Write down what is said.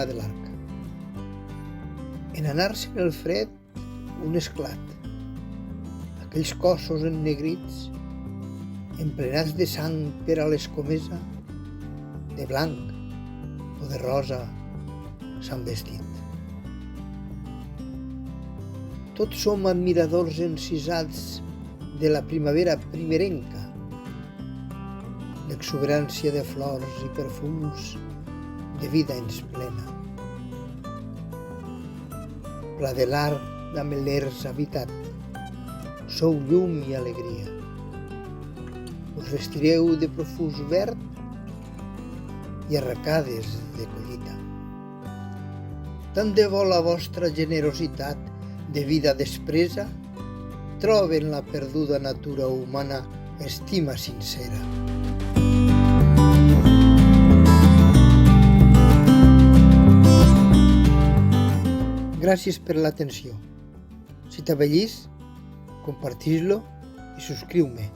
Pla de l'Arc. En anar-se'n el fred, un esclat. Aquells cossos ennegrits, emplenats de sang per a l'escomesa, de blanc o de rosa s'han vestit. Tots som admiradors encisats de la primavera primerenca, l'exuberància de flors i perfums de vida ens plena. Pla de l'Arc d'ametllers habitat, sou llum i alegria. Us vestireu de profús verd i arracades de collita. Tant de bo la vostra generositat de vida despresa trobe en la perduda natura humana estima sincera. Gràcies per l'atenció. Si t'ha bellis, compartís-lo i subscriu-me.